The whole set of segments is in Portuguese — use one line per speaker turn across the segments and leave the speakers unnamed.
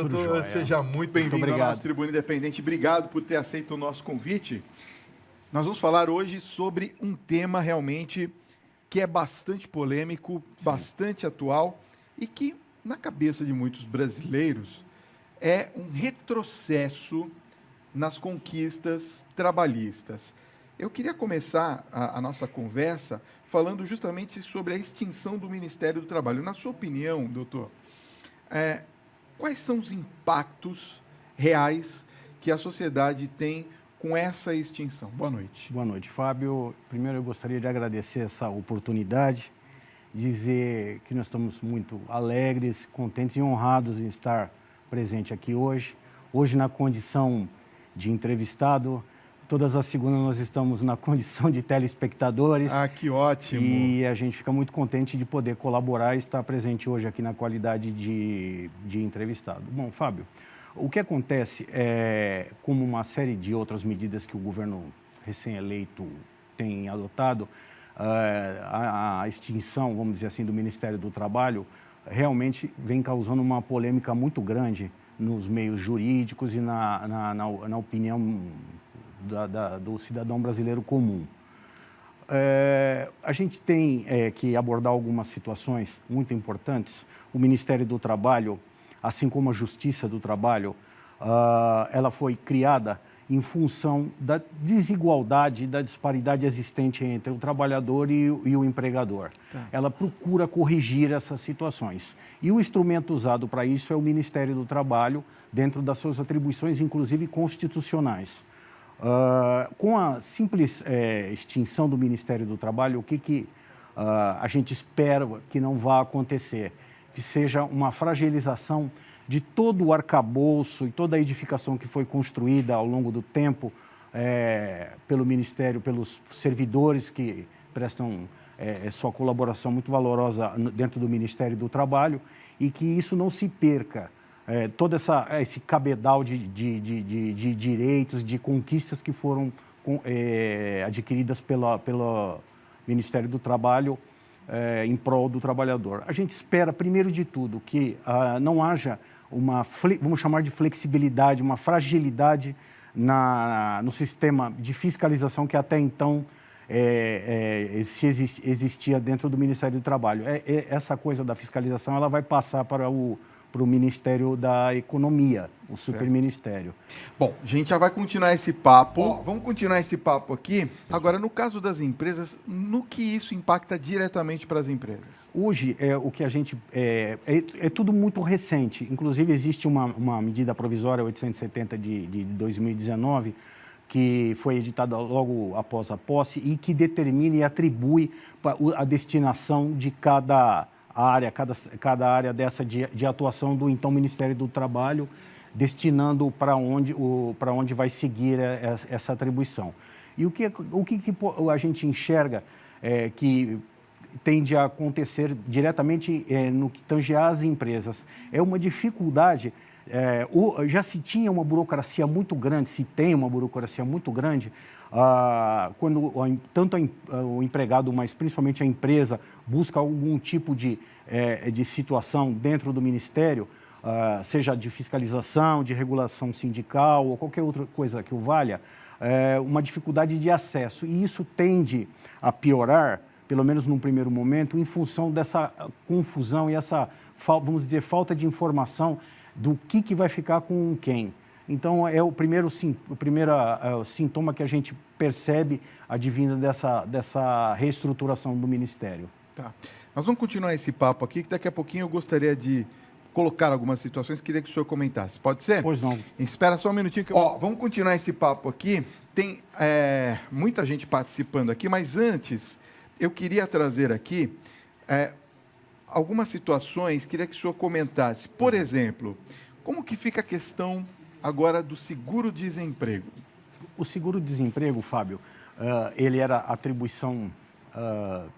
doutor.
Joia.
Seja muito bem-vindo ao nosso Tribuna Independente. Obrigado por ter aceito o nosso convite. Nós vamos falar hoje sobre um tema realmente que é bastante polêmico, bastante atual e que, na cabeça de muitos brasileiros, é um retrocesso nas conquistas trabalhistas. Eu queria começar a nossa conversa falando justamente sobre a extinção do Ministério do Trabalho. Na sua opinião, doutor, quais são os impactos reais que a sociedade tem com essa extinção? Boa noite.
Boa noite, Fábio. Primeiro, eu gostaria de agradecer essa oportunidade, dizer que nós estamos muito alegres, contentes e honrados em estar presente aqui hoje. Hoje, na condição de entrevistado, todas as segundas nós estamos na condição de telespectadores.
Ah, que ótimo!
E a gente fica muito contente de poder colaborar e estar presente hoje aqui na qualidade de entrevistado. Bom, Fábio, o que acontece é, como uma série de outras medidas que o governo recém-eleito tem adotado, a extinção, vamos dizer assim, do Ministério do Trabalho realmente vem causando uma polêmica muito grande nos meios jurídicos e na opinião do cidadão brasileiro comum. A gente tem que abordar algumas situações muito importantes. O Ministério do Trabalho, assim como a Justiça do Trabalho, ela foi criada em função da desigualdade, da disparidade existente entre o trabalhador e o empregador. Tá. Ela procura corrigir essas situações. E o instrumento usado para isso é o Ministério do Trabalho, dentro das suas atribuições, inclusive constitucionais. Com a simples extinção do Ministério do Trabalho, o que a gente espera que não vá acontecer? Que seja uma fragilização de todo o arcabouço e toda a edificação que foi construída ao longo do tempo pelo Ministério, pelos servidores que prestam sua colaboração muito valorosa dentro do Ministério do Trabalho, e que isso não se perca. Todo esse cabedal de direitos, de conquistas que foram adquiridas pelo Ministério do Trabalho em prol do trabalhador. A gente espera, primeiro de tudo, que não haja vamos chamar de flexibilidade, uma fragilidade no sistema de fiscalização que até então existia dentro do Ministério do Trabalho. Essa coisa da fiscalização ela vai passar para o Ministério da Economia, o superministério.
Bom, a gente já vai continuar esse papo. Vamos continuar esse papo aqui. Agora, no caso das empresas, no que isso impacta diretamente para as empresas?
Hoje, o que a gente... É tudo muito recente. Inclusive, existe uma medida provisória 870 de 2019, que foi editada logo após a posse e que determina e atribui a destinação de cada área dessa de atuação do então Ministério do Trabalho, destinando para onde vai seguir essa atribuição. E o que a gente enxerga que tende a acontecer diretamente no que tange às empresas é uma dificuldade. Já se tinha uma burocracia muito grande, se tem uma burocracia muito grande, quando tanto o empregado, mas principalmente a empresa, busca algum tipo de situação dentro do Ministério, seja de fiscalização, de regulação sindical ou qualquer outra coisa que o valha, uma dificuldade de acesso. E isso tende a piorar, pelo menos num primeiro momento, em função dessa confusão e essa, vamos dizer, falta de informação do que vai ficar com quem. Então, é o primeiro sintoma que a gente percebe advindo dessa reestruturação do Ministério.
Tá. Nós vamos continuar esse papo aqui, que daqui a pouquinho eu gostaria de colocar algumas situações, queria que o senhor comentasse. Pode ser?
Pois não.
Espera só um minutinho que vamos continuar esse papo aqui. Tem muita gente participando aqui, mas antes eu queria trazer aqui algumas situações, queria que o senhor comentasse. Por exemplo, como que fica a questão agora do seguro-desemprego?
O seguro-desemprego, Fábio, ele era atribuição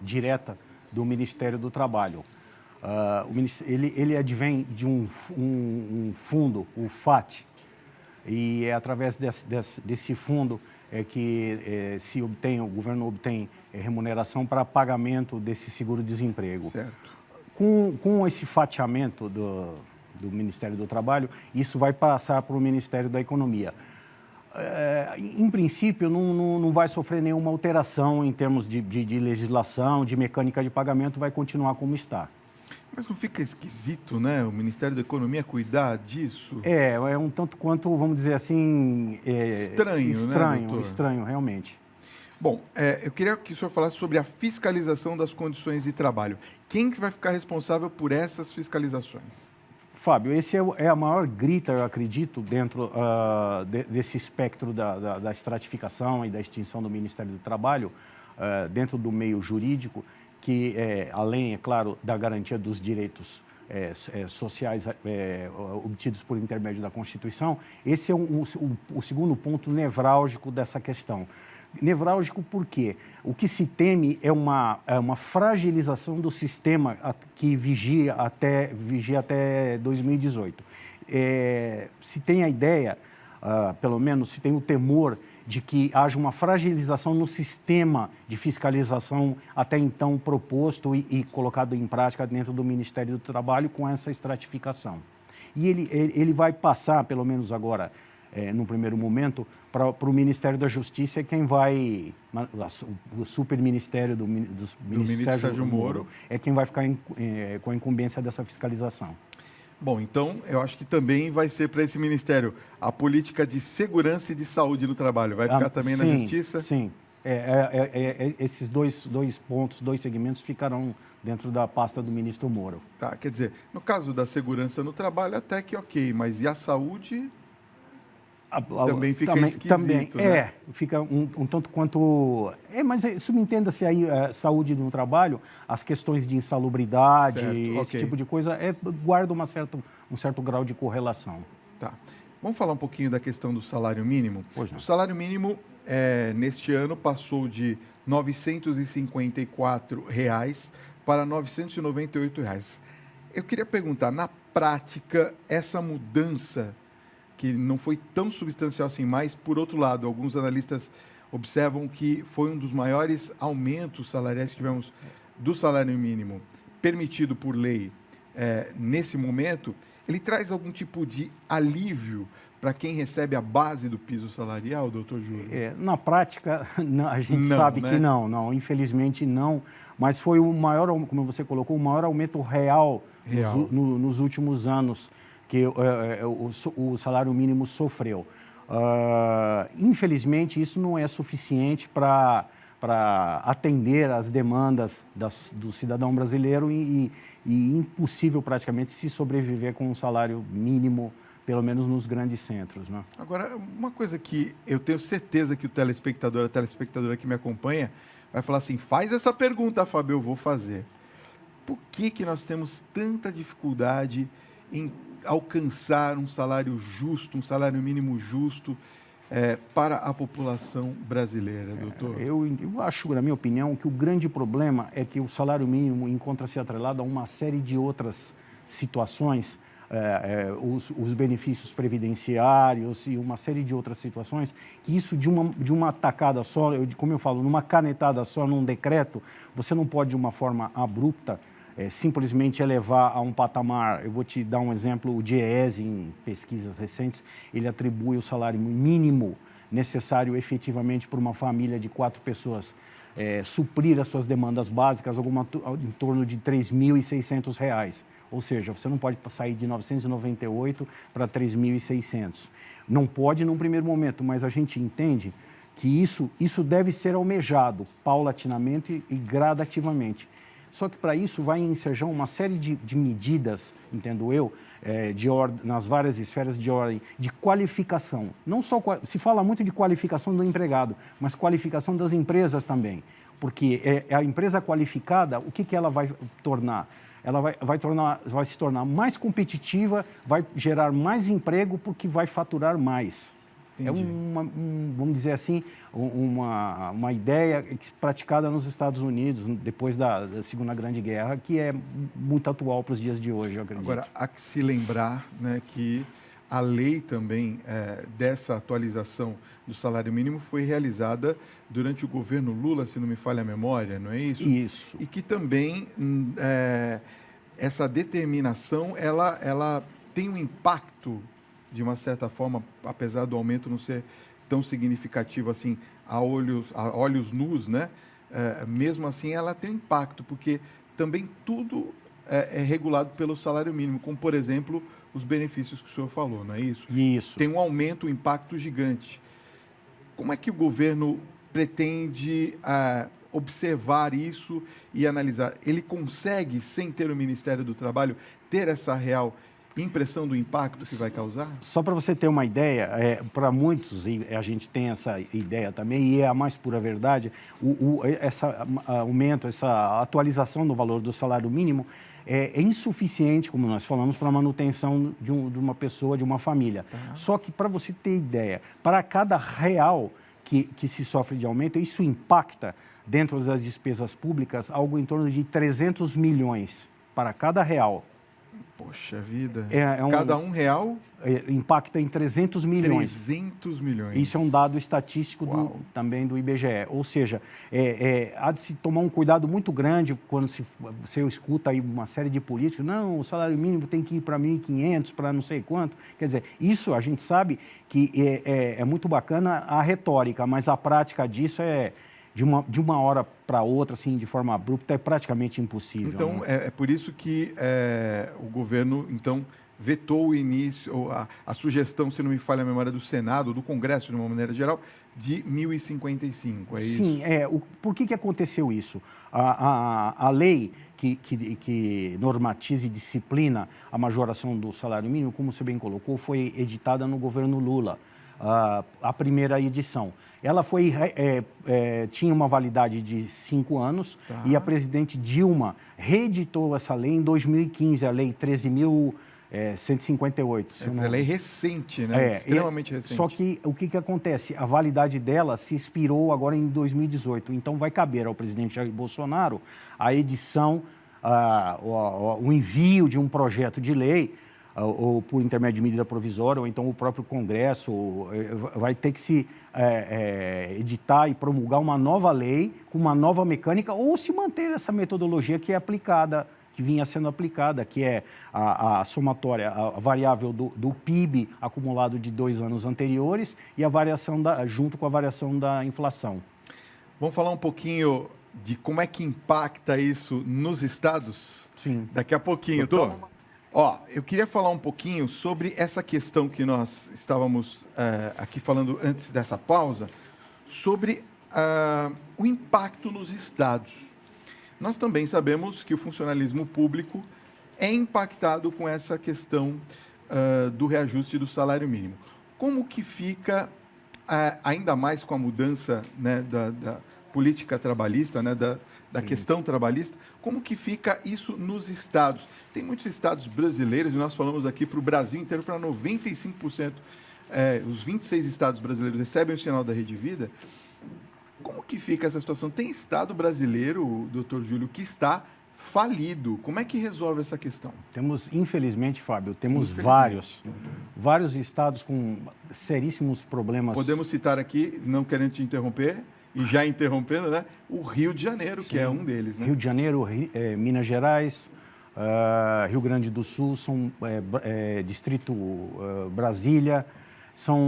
direta do Ministério do Trabalho. Ele advém de um fundo, o FAT, e é através desse fundo que o governo obtém remuneração para pagamento desse seguro-desemprego.
Certo.
Com esse fatiamento do Ministério do Trabalho, isso vai passar para o Ministério da Economia. Em princípio, não vai sofrer nenhuma alteração em termos de legislação, de mecânica de pagamento, vai continuar como está.
Mas não fica esquisito, né? O Ministério da Economia cuidar disso?
É um tanto quanto, vamos dizer assim...
Estranho, né, doutor?
Estranho, realmente.
Bom, eu queria que o senhor falasse sobre a fiscalização das condições de trabalho. Quem que vai ficar responsável por essas fiscalizações?
Fábio, esse é a maior grita, eu acredito, dentro desse espectro da estratificação e da extinção do Ministério do Trabalho, dentro do meio jurídico, que, além, é claro, da garantia dos direitos sociais obtidos por intermédio da Constituição, esse é o segundo ponto nevrálgico dessa questão. Nevrálgico por quê? O que se teme é uma fragilização do sistema que vigia até 2018. Se tem a ideia, pelo menos se tem o temor de que haja uma fragilização no sistema de fiscalização até então proposto e colocado em prática dentro do Ministério do Trabalho com essa estratificação. E ele vai passar, pelo menos agora, no primeiro momento, para o Ministério da Justiça, quem vai, o superministério do ministro Sérgio Moro, é quem vai ficar com a incumbência dessa fiscalização.
Bom, então, eu acho que também vai ser para esse ministério a política de segurança e de saúde no trabalho. Vai ficar também na Justiça?
Sim. Esses dois pontos, dois segmentos ficarão dentro da pasta do ministro Moro.
Tá, quer dizer, no caso da segurança no trabalho, até que ok, mas e a saúde? Também fica esquisito, né?
Fica um tanto quanto... mas subentenda-se aí, saúde no trabalho, as questões de insalubridade, esse tipo de coisa, guarda um certo grau de correlação.
Tá. Vamos falar um pouquinho da questão do salário mínimo?
Pois não.
O salário mínimo, neste ano, passou de R$ 954 para R$ 998. Eu queria perguntar, na prática, essa mudança que não foi tão substancial assim, mas, por outro lado, alguns analistas observam que foi um dos maiores aumentos salariais que tivemos do salário mínimo permitido por lei nesse momento. Ele traz algum tipo de alívio para quem recebe a base do piso salarial, doutor Júlio?
Na prática, a gente sabe que não, infelizmente não, mas foi o maior, como você colocou, o maior aumento real. Nos últimos anos que o salário mínimo sofreu. Infelizmente, isso não é suficiente para atender às demandas do cidadão brasileiro e impossível praticamente se sobreviver com um salário mínimo, pelo menos nos grandes centros, né?
Agora, uma coisa que eu tenho certeza que o telespectador, a telespectadora que me acompanha, vai falar assim, faz essa pergunta, Fábio, eu vou fazer. Por que nós temos tanta dificuldade em alcançar um salário justo, um salário mínimo justo para a população brasileira, doutor?
Eu acho, na minha opinião, que o grande problema é que o salário mínimo encontra-se atrelado a uma série de outras situações, os benefícios previdenciários e uma série de outras situações, que isso de uma tacada só, como eu falo, numa canetada só, num decreto, você não pode, de uma forma abrupta, simplesmente elevar a um patamar. Eu vou te dar um exemplo, o DIEESE, em pesquisas recentes, ele atribui o salário mínimo necessário efetivamente para uma família de 4 pessoas suprir as suas demandas básicas, em torno de R$ 3.600. Ou seja, você não pode sair de 998 para 3.600. Não pode num primeiro momento, mas a gente entende que isso deve ser almejado paulatinamente e gradativamente. Só que para isso vai ensejar uma série de medidas, entendo eu, nas várias esferas de ordem, de qualificação. Não só se fala muito de qualificação do empregado, mas qualificação das empresas também. Porque a empresa qualificada, o que ela vai tornar? Ela vai se tornar mais competitiva, vai gerar mais emprego porque vai faturar mais. Entendi. Vamos dizer assim, uma ideia praticada nos Estados Unidos, depois da Segunda Grande Guerra, que é muito atual para os dias de hoje, eu acredito.
Agora, há que se lembrar, né, que a lei também dessa atualização do salário mínimo foi realizada durante o governo Lula, se não me falha a memória, não é isso?
Isso.
E que também essa determinação, ela tem um impacto, de uma certa forma, apesar do aumento não ser tão significativo assim a olhos nus, né? Mesmo assim, ela tem impacto, porque também tudo é regulado pelo salário mínimo, como, por exemplo, os benefícios que o senhor falou, não é isso?
Isso.
Tem um aumento, um impacto gigante. Como é que o governo pretende observar isso e analisar? Ele consegue, sem ter o Ministério do Trabalho, ter essa real impressão do impacto que vai causar?
Só para você ter uma ideia, para muitos, e a gente tem essa ideia também, e é a mais pura verdade, esse aumento, essa atualização do valor do salário mínimo é insuficiente, como nós falamos, para a manutenção de uma pessoa, de uma família. Tá. Só que, para você ter ideia, para cada real que se sofre de aumento, isso impacta, dentro das despesas públicas, algo em torno de 300 milhões para cada real.
Poxa vida. Cada R$1
impacta em 300 milhões.
300 milhões.
Isso é um dado estatístico também do IBGE. Ou seja, há de se tomar um cuidado muito grande quando você escuta aí uma série de políticos. Não, o salário mínimo tem que ir para 1.500, para não sei quanto. Quer dizer, isso a gente sabe que é muito bacana a retórica, mas a prática disso de uma hora para outra, assim, de forma abrupta, é praticamente impossível.
Então, né? É por isso que o governo, então, vetou o início, a sugestão, se não me falha a memória, do Senado, do Congresso, de uma maneira geral, de 1.055, é isso?
Sim, por que aconteceu isso? A lei que normatiza e disciplina a majoração do salário mínimo, como você bem colocou, foi editada no governo Lula, a primeira edição. Ela tinha uma validade de 5 anos, tá. E a presidente Dilma reeditou essa lei em 2015, a Lei 13.158.
Ela é recente, né? Extremamente recente.
Só que o que acontece? A validade dela se expirou agora em 2018. Então, vai caber ao presidente Jair Bolsonaro a edição, o envio de um projeto de lei, ou por intermédio de medida provisória, ou então o próprio Congresso vai ter que se editar e promulgar uma nova lei com uma nova mecânica, ou se manter essa metodologia que é aplicada, que vinha sendo aplicada, que é a somatória, a variável do PIB acumulado de 2 anos anteriores e a variação junto com a variação da inflação.
Vamos falar um pouquinho de como é que impacta isso nos estados?
Sim.
Daqui a pouquinho,
doutor.
Eu queria falar um pouquinho sobre essa questão que nós estávamos aqui falando antes dessa pausa, sobre o impacto nos estados. Nós também sabemos que o funcionalismo público é impactado com essa questão do reajuste do salário mínimo. Como que fica, ainda mais com a mudança, né, da política trabalhista, né, da questão trabalhista, como que fica isso nos estados? Tem muitos estados brasileiros, e nós falamos aqui para o Brasil inteiro, para 95%, os 26 estados brasileiros recebem o sinal da Rede Vida. Como que fica essa situação? Tem estado brasileiro, doutor Júlio, que está falido. Como é que resolve essa questão?
Infelizmente, Fábio, temos vários estados com seríssimos problemas.
Podemos citar aqui, não querendo te interromper, e já interrompendo, né, o Rio de Janeiro, que é um deles. Né?
Rio de Janeiro, Minas Gerais, Rio Grande do Sul, Distrito Brasília, são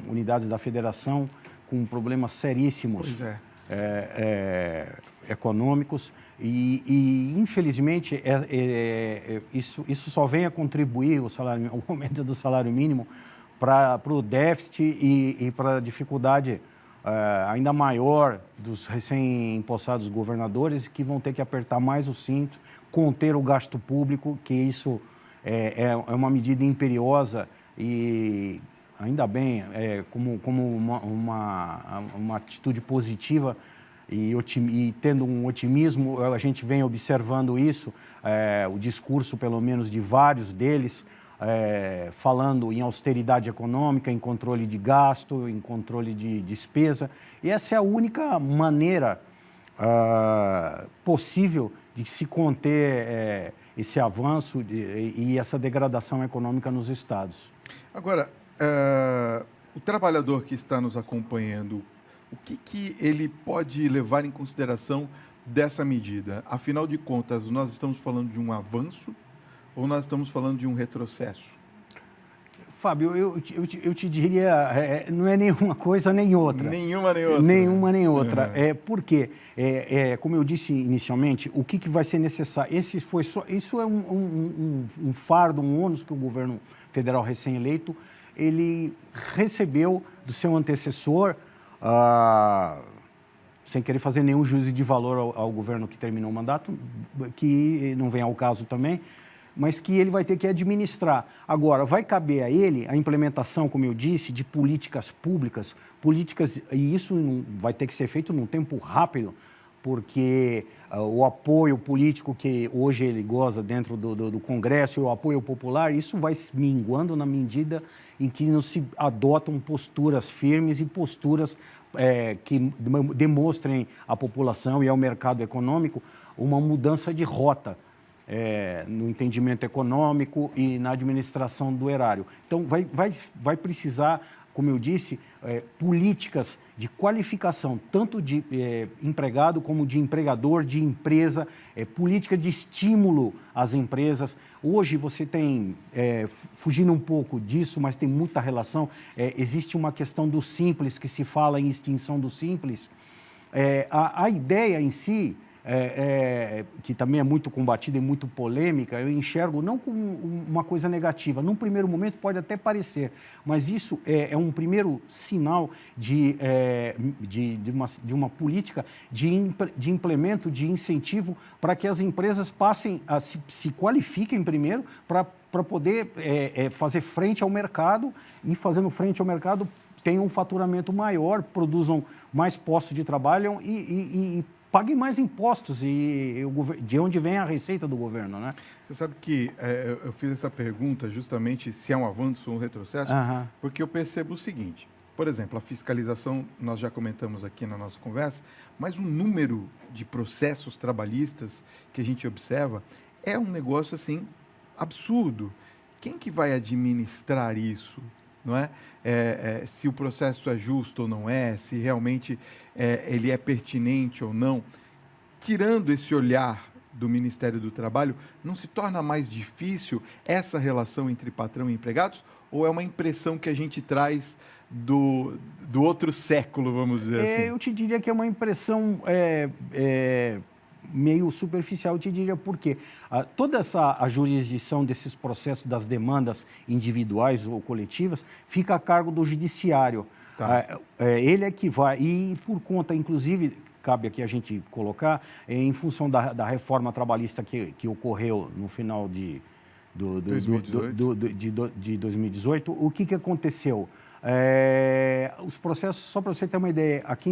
unidades da federação com problemas seríssimos econômicos e infelizmente, isso só vem a contribuir, o aumento do salário mínimo, para o déficit e para a dificuldade ainda maior dos recém-impossados governadores, que vão ter que apertar mais o cinto, conter o gasto público, que isso é uma medida imperiosa e, ainda bem, como uma atitude positiva e tendo um otimismo, a gente vem observando isso, o discurso, pelo menos, de vários deles, falando em austeridade econômica, em controle de gasto, em controle de despesa. E essa é a única maneira possível de se conter esse avanço e essa degradação econômica nos estados.
Agora, o trabalhador que está nos acompanhando, o que ele pode levar em consideração dessa medida? Afinal de contas, nós estamos falando de um avanço ou nós estamos falando de um retrocesso?
Fábio, eu te diria, não é nenhuma coisa nem outra.
Nenhuma nem outra.
Nenhuma nem outra. Porque, como eu disse inicialmente, o que vai ser necessário? Isso é um fardo, um ônus que o governo federal recém-eleito, ele recebeu do seu antecessor, sem querer fazer nenhum juízo de valor ao governo que terminou o mandato, que não vem ao caso também, mas que ele vai ter que administrar. Agora, vai caber a ele a implementação, como eu disse, de políticas públicas, e isso vai ter que ser feito num tempo rápido, porque o apoio político que hoje ele goza dentro do Congresso e o apoio popular, isso vai se minguando na medida em que não se adotam posturas firmes e posturas que demonstrem à população e ao mercado econômico uma mudança de rota. No entendimento econômico e na administração do erário. Então, vai precisar, como eu disse, políticas de qualificação, tanto de empregado como de empregador, de empresa, política de estímulo às empresas. Hoje você tem, fugindo um pouco disso, mas tem muita relação, existe uma questão do simples, que se fala em extinção do simples. A ideia em si, que também é muito combatida e muito polêmica, eu enxergo não como uma coisa negativa. Num primeiro momento pode até parecer, mas isso é um primeiro sinal de uma política de implemento, de incentivo para que as empresas passem a se qualifiquem primeiro para poder fazer frente ao mercado e, fazendo frente ao mercado, tenham um faturamento maior, produzam mais postos de trabalho e paguem mais impostos, de onde vem a receita do governo, né?
Você sabe que eu fiz essa pergunta justamente se é um avanço ou um retrocesso, porque eu percebo o seguinte, por exemplo, a fiscalização, nós já comentamos aqui na nossa conversa, mas o número de processos trabalhistas que a gente observa é um negócio, assim, absurdo. Quem que vai administrar isso? Não é? Se o processo é justo ou não é, se realmente ele é pertinente ou não. Tirando esse olhar do Ministério do Trabalho, não se torna mais difícil essa relação entre patrão e empregados? Ou é uma impressão que a gente traz do outro século, vamos dizer assim?
Eu te diria que é uma impressão meio superficial, eu te diria por quê. Toda a jurisdição desses processos, das demandas individuais ou coletivas, fica a cargo do judiciário. Tá. Ele é que vai, e por conta, inclusive, cabe aqui a gente colocar, em função da reforma trabalhista que ocorreu no final de 2018, o que aconteceu? Os processos, só para você ter uma ideia, aqui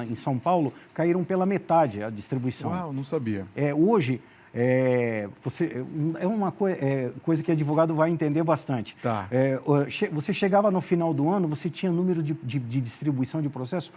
em São Paulo, caíram pela metade a distribuição.
Uau, não sabia.
Hoje, é uma coisa que advogado vai entender bastante.
Tá.
Você chegava no final do ano, você tinha número de distribuição de processos,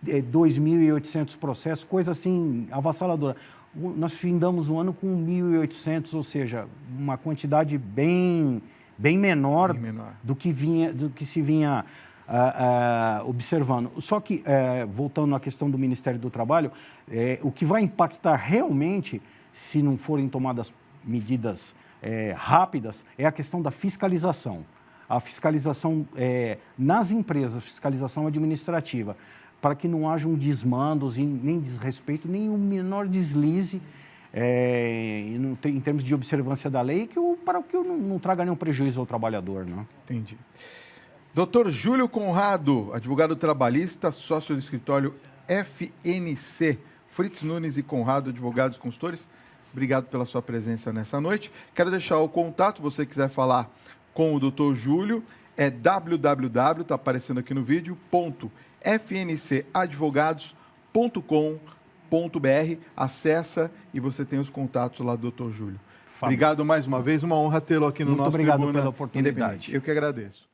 2.800 processos, coisa assim avassaladora. Nós findamos o ano com 1.800, ou seja, uma quantidade bem menor do que se vinha observando. Só que, voltando à questão do Ministério do Trabalho, o que vai impactar realmente, se não forem tomadas medidas rápidas, é a questão da fiscalização. A fiscalização nas empresas, fiscalização administrativa, para que não haja desmandos, nem desrespeito, nem o menor deslize em termos de observância da lei, para que não traga nenhum prejuízo ao trabalhador. Não?
Entendi. Doutor Júlio Conrado, advogado trabalhista, sócio do escritório FNC, Fritz Nunes e Conrado, advogados consultores, obrigado pela sua presença nessa noite. Quero deixar o contato, você quiser falar com o doutor Júlio, é www, está aparecendo aqui no vídeo, .fncadvogados.com.br, acessa e você tem os contatos lá do Dr. Júlio. Fábio. Obrigado mais uma vez, uma honra tê-lo aqui no nosso
Tribuna
Tribuna
pela oportunidade.
Independente. Eu que agradeço.